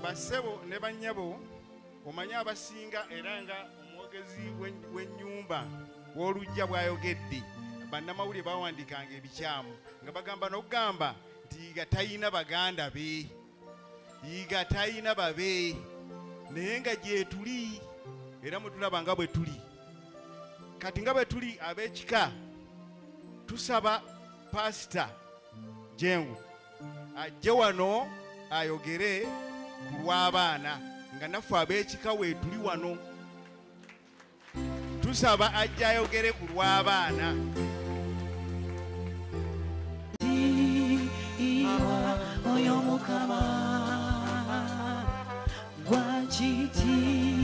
Bassebo ne bannyabo omanyi abasinga era nga omwogezi w'ennyumba w'olujja bw'ayogedde bannamawulire bawandikanga ebikyamu nga bagamba n'okugamba nti yiga talina baganda be, yiga talina babe, naye nga gye tuli era mwe tulaba nga bwe tuli kati nga bwe tuli ab'ekika tusaba pasita Jengu ajje wano ayogere ku lw'abaana nga naffe ab'ekika we tuli wano tusaba ajje ayogere ku lw'abaana. Oyo Mukama wajitiwa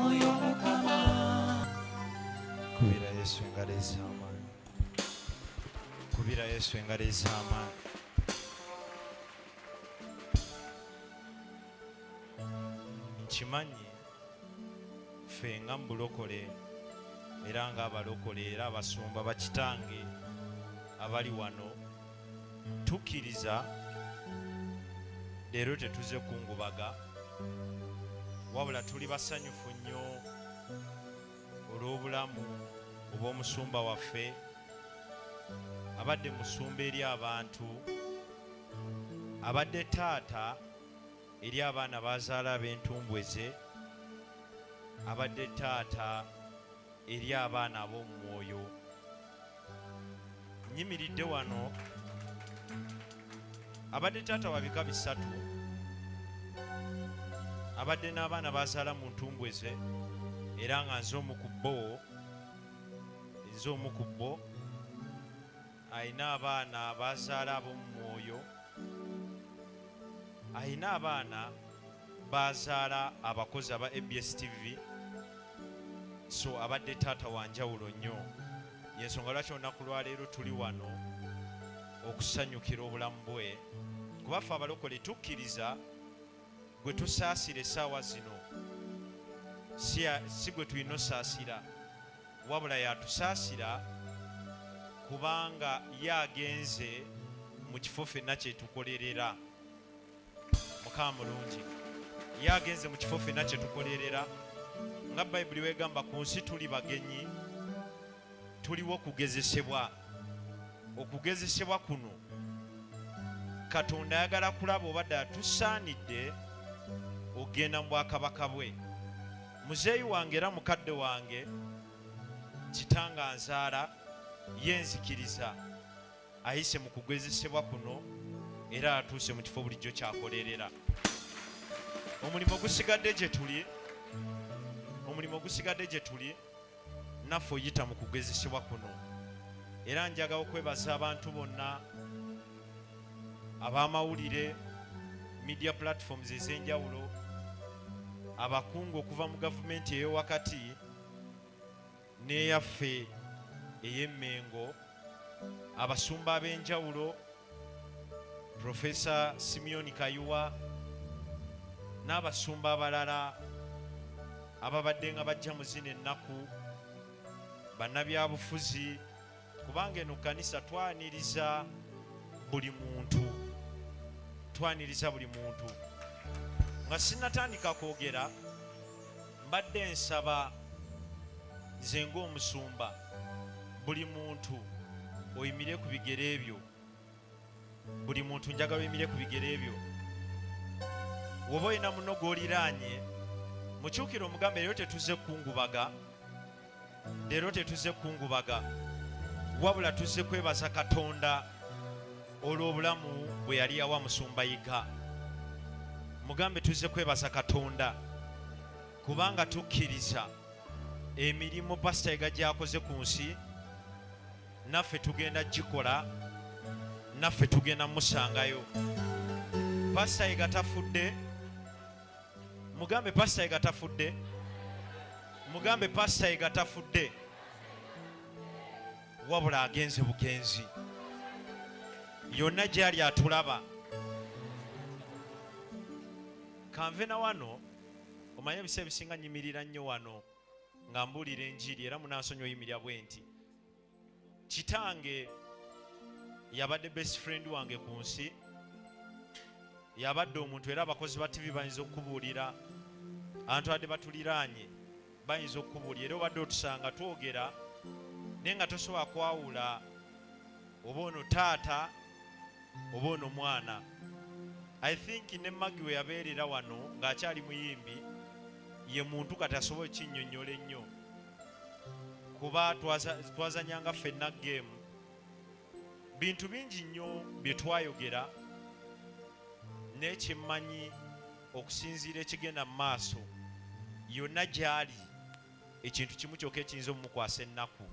oyo Mukama. Kubira Yesu engalo ez'amaanyi, kubira Yesu engalo ez'amaanyi. Nkimanyi ffe nga mbulokole era nga abalokole era abasumba bakitange abali wano tukkiriza leero tetuze kungubaga wabula tuli basanyufu nnyo olw'obulamu obw'omusumba waffe abadde musumba eri abantu, abadde taata eri abaana bazaala ab'entumbweze, abadde taata eri abaana ab'omu mwoyo. Nyimiridde wano abadde taata wa bika bisatu, abadde n'abaana bazaala mu ntumbweze era nga nze omu ku bo, ayina abaana bazaala ab'omu mwoyo, ayina abaana bazaala abakozi aba ABS TV. So abadde taata wanjawulo nnyo, yensonga lwaki olunaku lwaleero tuli wano okusanyukira obulamu bwe, kuba ffe abalokole tukkiriza gwe tusaasira essaawa zino si gwe tulina osaasira wabula yatusaasira kubanga ye agenze mu kifo ffenna kyetukolerera. Mukama mulungi, ye agenze mu kifo ffenna kyetukolerera nga Bayibuli wegamba ku nsi tuli bagenyi, tuliwo okugezesebwa. Okugezesebwa kuno Katonda ayagala kulaba obadde atusaanidde ogenda mu bwakabaka bwe. Muzeeyi wange era mukadde wange kitanga anzaala yenzikiriza ayise mu kugezesebwa kuno era atuuse mu kifo bulijjo kyakolerera. Omulimu gusigadde gye tuli naffe oyita mu kugezesebwa kuno, era njagala okwebaza abantu bonna ab'amawulire, media platforms ez'enjawulo, abakungu okuva mu gavumenti ey'owakati n'eyaffe ey'Emmengo, abasumba ab'enjawulo, Professor Simeon Kayuwa n'abasumba abalala ababadde nga bajja mu zino ennaku, bannabyabufuzi, kubanga eno kkanisa twaniriza buli muntu, nga sinnatandika kwogera mbadde nsaba nze ng'omusumba buli muntu oyimire ku bigere ebyo, buli muntu njagala oyimire ku bigere ebyo. Woba olina muno gw'oliraanye mukyukire omugambe leero tetuze kungubaga, wabula tuze kwebaza Katonda olw'obulamu bwe yali yawa musumba Yiga. Mugambe tuze kwebaza Katonda kubanga tukkiriza emirimu Pastor Yiga gy'akoze ku nsi naffe tugenda gikola, naffe tugenda musangayo. Pastor Yiga tafudde, mugambe Pastor Yiga tafudde, mugambe Pastor Yiga tafudde, wabula agenze bugenzi. Yonna gy'ali atulaba. Kanve na wano omanye ebiseera ebisinga nyimirira nnyo wano nga mbuulira enjiri era munansonyi oyimirira bwe nti kitange yabadde best friend wange ku nsi, yabadde omuntu era abakozi ba TV bayinza okukubuulira, abantu badde batuliraanye bayinza okukubuulira, era obadde otusanga twogera naye nga tosobola kwawula oba ono taata oba ono mwana. I think ne Maggie we yabeerera wano ng'akyali muyimbi ye muntu kati asobola ekinnyonnyola ennyo, kuba twazanyanga ffenna game, bintu bingi nnyo bye twayogera, n'ekimmanyi okusinziira ekigenda mu maaso yonna gy'ali ekintu kimu kyokka ekiyinza omumukwasa ennaku,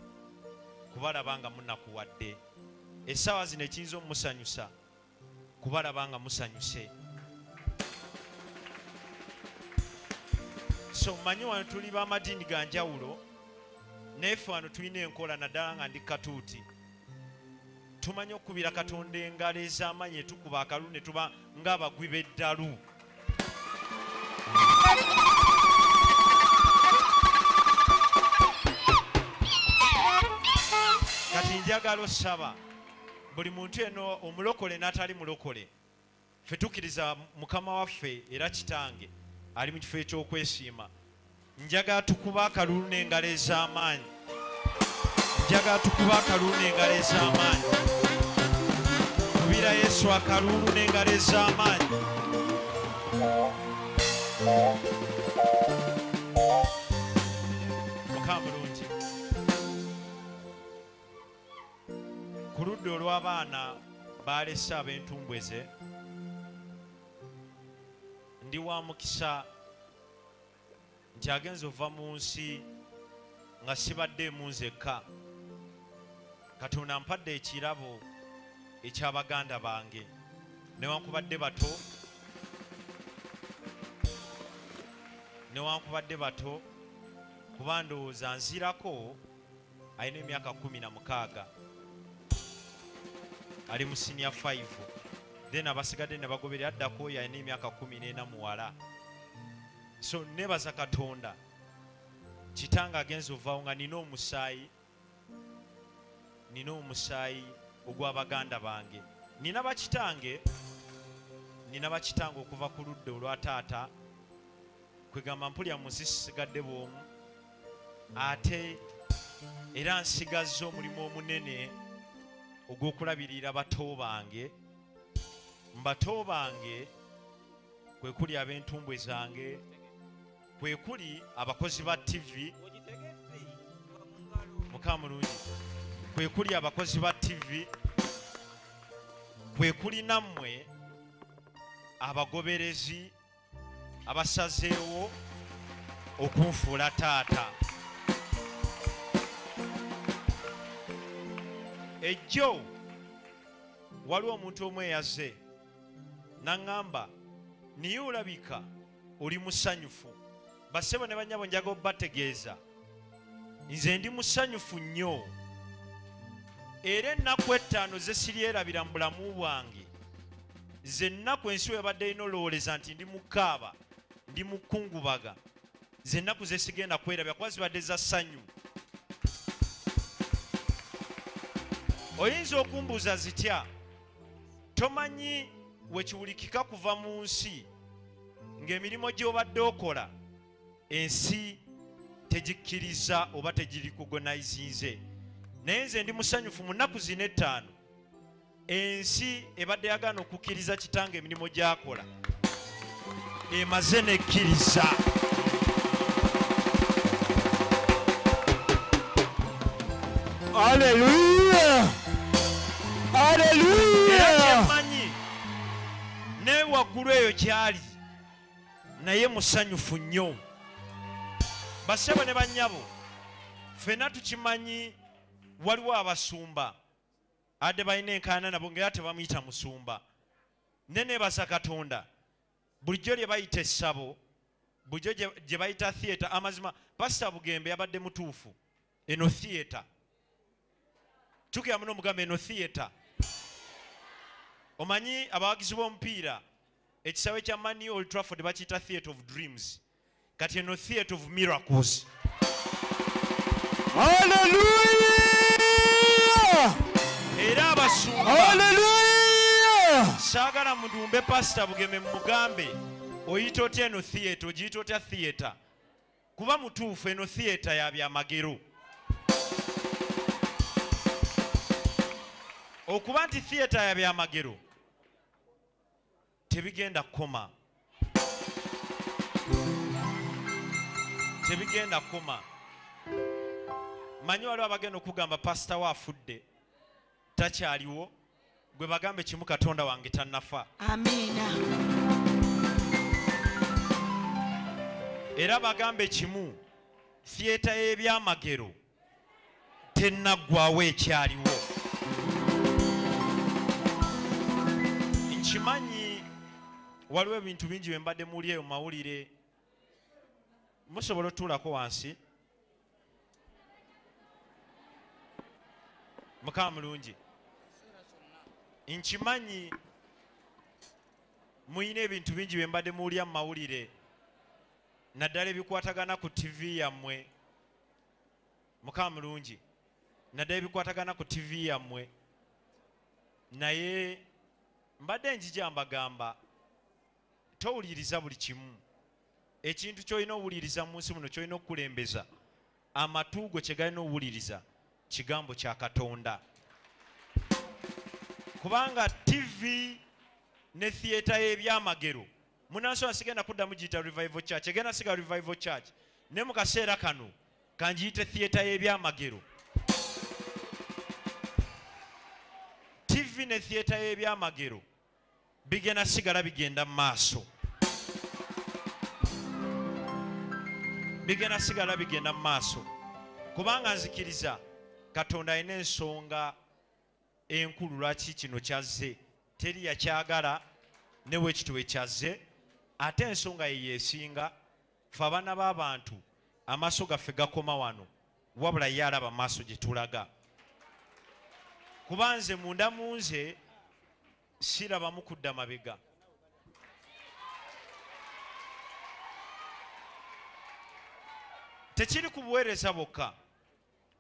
kubalaba nga munakuwadde. Essaawa zino ekiyinza omumusanyusa kubalaba nga musanyuse. So manyi wano tuli b'amadiini ga njawulo, naye ffe wano tulina enkola, naddala nga ndi katuuti, tumanyi okukubira Katonda engalo ez'amaanyi, tukuba akalulu ne tuba ng'abagwi b'eddalu. Kati njagala osaba buli muntu eno, omulokole n'atali mulokole, ffe tukkiriza Mukama waffe era Kitange ali mu kifo eky'okwesiima. Njagala tukuba akalulu n'engalo ez'amaanyi, njagala tukuba akalulu n'engalo ez'amaanyi, kubira Yesu akalulu n'engalo ez'amaanyi. Mukama mulungi. Ku ludda olw'abaana baalese ab'entumbweze, ndi wa mukisa nti agenza ova mu nsi nga sibaddeemu nzekka. Katonda ampadde ekirabo eky'abaganda bange, newankubadde bato, kuba ndowooza nzirako alina emyaka 16, ali mu senior 5, then abasigadde ne bagoberera addako oyo alina emyaka 14 muwala. So nebaza Katonda, Kitange agenza ovaawo nga nina omusaayi ogw'abaganda bange. Nina bakitange okuva ku ludda olwa taata, kwegamba mpulira mu nsi sisigadde bw'omu, ate era nsigazza omulimu omunene ogw'okulabirira bato bange. Mu bato bange kwe kuli ab'entumbwe zange, kwe kuli abakozi ba TV, Mukama mulungi, kwe kuli abakozi ba TV, kwe kuli nammwe abagoberezi abasazeewo okunfuula taata. Ejjo waliwo omuntu omu eyaze n'aŋŋamba, niye olabika oli musanyufu. Bassebo ne bannyabo njagala obbategeeza, nze ndi musanyufu nnyo, era ennaku 5 ze siryerabira mu bulamu bwange, ze ennaku ensi webadde erina olowoleza nti ndi mukaaba, ndi mukungubaga, ze ennaku ze sigenda kwerabira kuba zibadde za ssanyu. Oyinza okumbuuza zitya, tomanyi wekiwulikika kuva mu nsi ng'emirimu gy'obadde okola ensi tegikkiriza oba tegirikugonayizinze. Naye nze ndi musanyufu mu nnaku zino 5 ensi ebadde yagaana okukkiriza Kitange emirimu gy'akola emaze nekkiriza. Hallelujah! Hallelujah! Era kyemmanyi ne waggulu eyo gy'ali naye musanyufu nnyo. Bassebo ne bannyabo, ffenna tukimanyi waliwo abasumba adde balina enkaayana nabo ng'era tebamuyita musumba. Ne neebaza Katonda, bulijjo lye bayita essabo, bulijjo gye bayita theatre, amazima Pastor Bugembe yabadde mutuufu. Eno theatre tukira muno omugamba eno theatre. Omanyi abawagizi b'omupiira ekisaawe kya Man Old Trafford bakiyita Theatre of Dreams, kati eno Theatre of Miracles. Hallelujah! y'abasumba. Hallelujah. Saagala mudumbe pastor Bugeme mugambe oyita otya eno theatre ogiyita otya theatre kuba mutuufu eno theatre ya byamagero. Okuba nti theatre ya byamagero tebigenda kukoma. Tebigenda kukoma. Manyi waliwo abagenda okugamba pastor we afudde takyaliwo gwe bagambe kimu Katonda wange tannafa. Amina. Era bagambe kimu theatre y'ebyamagero tennaggwawo ekyaliwo. Nkimanyi waliwo ebintu bingi bye mbadde muli eyo mawulire. Musobola otuulako wansi? Mukama mulungi. Nkimanyi muyina ebintu bingi bye mbadde muwulira mu mawulire naddala ebikwatagana ku TV yammwe. Mukama mulungi. Naddala ebikwatagana ku TV yammwe. Naye mbadde njija mbagamba towuliriza buli kimu. Ekintu ky'olina owuliriza mu nsi muno ky'olina okukulembeza amatu go kye galina owuliriza kigambo kya Katonda. Kubanga TV ne theatre y'ebyamagero munansonga sigenda kuddamu giyita Revival Church, egenda siga Revival Church ne mu kaseera kano kanjiyite theatre y'ebyamagero. TV ne theatre y'ebyamagero bigenda sigala bigenda mu maaso. Bigenda sigala bigenda mu maaso kubanga nzikiriza Katonda alina ensonga enkulu lwaki kino kyazze. Teri yakyagala ne weekituwe kyazze ate ensonga ye yeesinga ffe abaana b'abantu amaaso gaffe gakoma wano wabula ye alaba maaso gye tulaga. Kuba nze munda mu nze sirabamu kudda mabega. Tekiri ku buweereza bwokka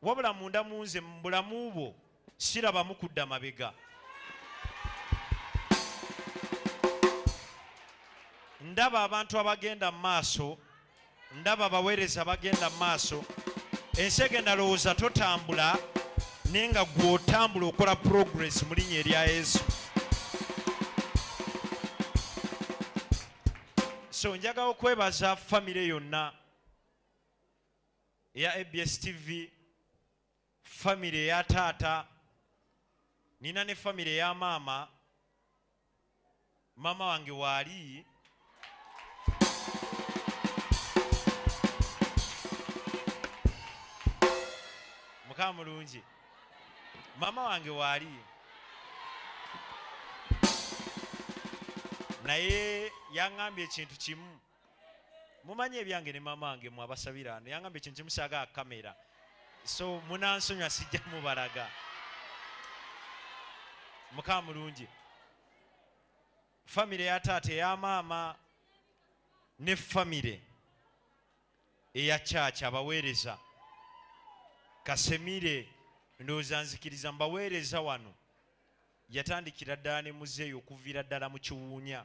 wabula munda mu nze mu bulamu bwo sirabamu kudda mabega. Ndaba abantu abagenda mu maaso, ndaba abaweereza bagenda mu maaso. Ensi egenda lowooza totambula naye nga ggwe otambula okola progress mu linnya erya Yesu. So njagala okwebaza famire yonna eya ABS TV, famire eya taata, nina ne famire eya maama. Maama wange waali Mukama mulungi. Maama wange waali naye yaŋŋambye ekintu kimu. Mumanyi ebyange ne maama wange mwabasabira ano. Yaŋŋambye ekintu kimu saaga kamera. So munansonyiwa sijja mubalaga. Mukama mulungi. Famire ya taata eya maama ne famire eya church abaweereza. Kasemire ndowooza nzikiriza mbaweereza wano yatandikira ddala ne muzeeyo okuviira ddala mu Kiwuunya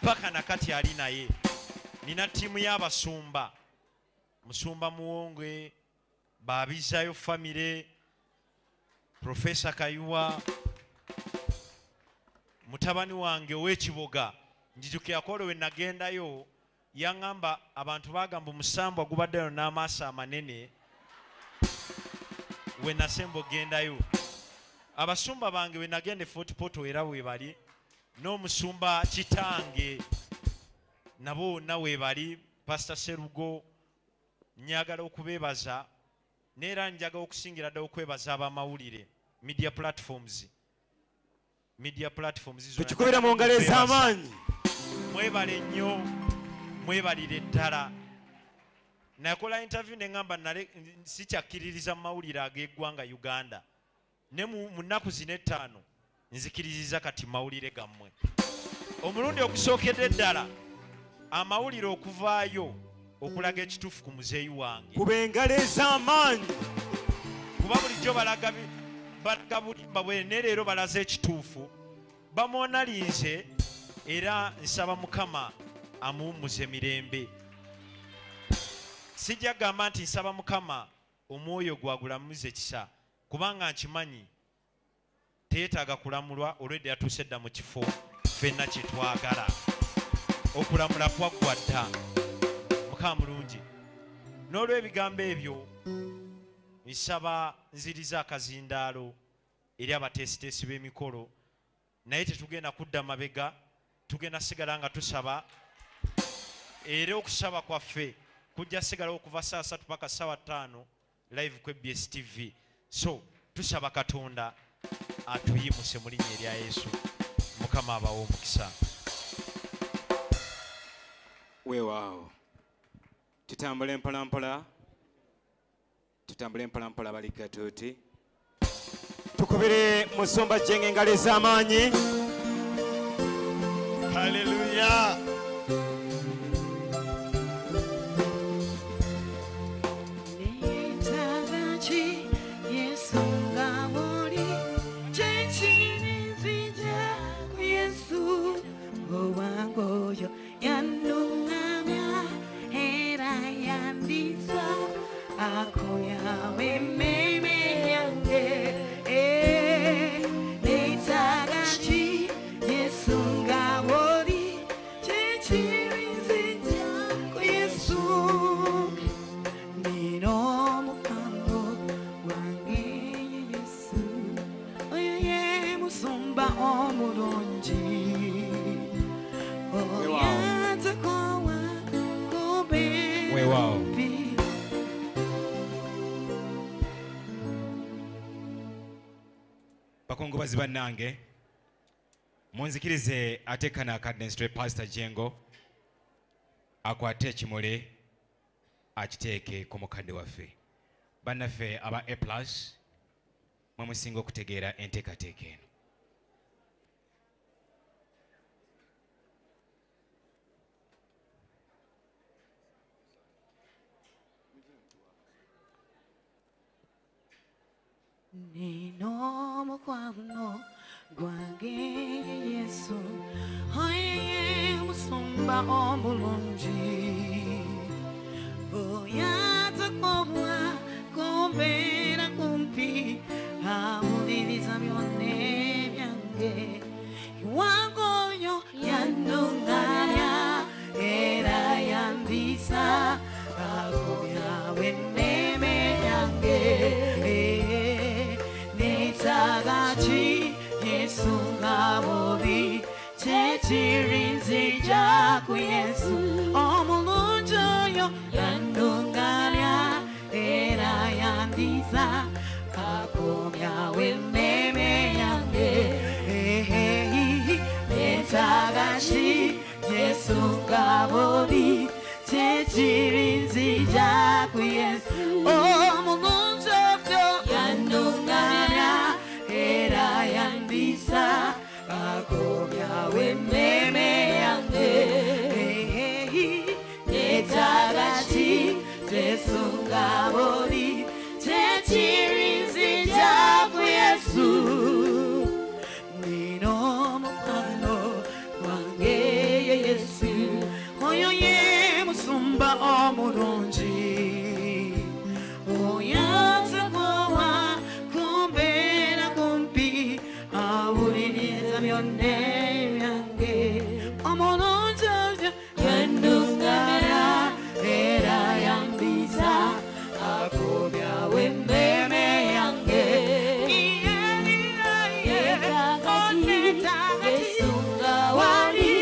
paka nakati ali naye. Nina ttiimu y'abasumba, Musumba Muwonge, Baabizayo famire, Professor Kayuwa, mutabani wange ow'Ekiboga. Njijukira kolo we nagendayo yaŋŋamba abantu bagamba omusambwa gubaddeyo n'amaaso amanene we nasemba ogendayo. Abasumba bange we nagenda Fort Portal era we bali, n'omusumba kitange nabo wonna we bali, Pastor Serugo. Njagala okubeebaza neera njagala okusingira ddala okwebaza abamawulire media platforms tukikubira mu ngalo ez'amaanyi. Mwebale nnyo, mwebalire ddala. Nakola interview ne ngamba sikyakkiririza mu mawulire ag'eggwanga Uganda ne mu nnaku zino 5 nzikiririza kati mawulire gammwe. Omulundi okusookedde ddala amawulire okuvaayo okulaga ekituufu ku muzeeyi wange. Kuba engalo ez'amaanyi. Kuba bulijjo balaga balaga bulimba bwe ne leero balaze ekituufu bamwonalinze era nsaba Mukama amuwummuze mirembe. Sijja gamba nti nsaba Mukama omwoyo gwagulamuze kisa kubanga nkimanyi teetaaga kulamulwa olwedde yatuuse dda mu kifo ffenna kye twagala okulamula kwaggwa dda. Mukama mulungi. N'olw'ebigambo ebyo nsaba nziriza akazindaalo eri abateesiteesi b'emikolo, naye tetugenda kudda mabega, tugenda sigala nga tusaba era okusaba kwaffe kujja sigala okuva saa 3 paka saa 5 live ku EBS TV. So tusaba Katonda atuyimuse mu linnya erya Yesu. Mukama abawe omukisa. Weewaawo. Tutambule mpolampola. Tutambule mpolampola balika tuti. Tukubire Musumba Jeng engalo ez'amaanyi. Hallelujah. Bakongobazi bannange munzikirize ate kana akadenstre Pastor Jengo akwate ekimuli akiteeke ku mukadde waffe. Bannaffe aba A+ mwe musinga okutegeera enteekateeka eno. Nino mukwano gwange Yesu, oye musumba omulungi, oyata kobwa kubeera kumpi awuliriza byonna byange. Wangoyo yandunganya era yambisa ako yawe emmeme yange. Netagachi Yesu ngaboli techirinzija ku Yesu omulungi oyo yandungalya era yandiza akomyawe emmeme yange. Netagachi Yesu ngaboli techirinzija ku Yesu omulungi oyo yandungalya era yandisa akomyawe emmeme yange. Netagachi Yesu ngaboli techirinzija ku Yesu. Nino mukwano gwange Yesu, oyo ye musumba omulungi, oyanza kowa kumbeera kumpi awuliriza byonna byange. Omulungi oyo yandungala era yambisa akobyawe emmeme yange. Yesu ngawali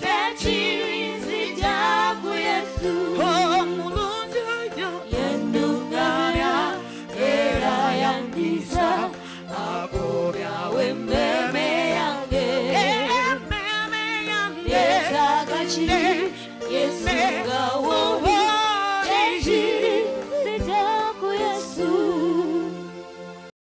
techirinzija ku Yesu omulungi oyo yandungala era yambisa akobyawe emmeme yange. Emmeme yange.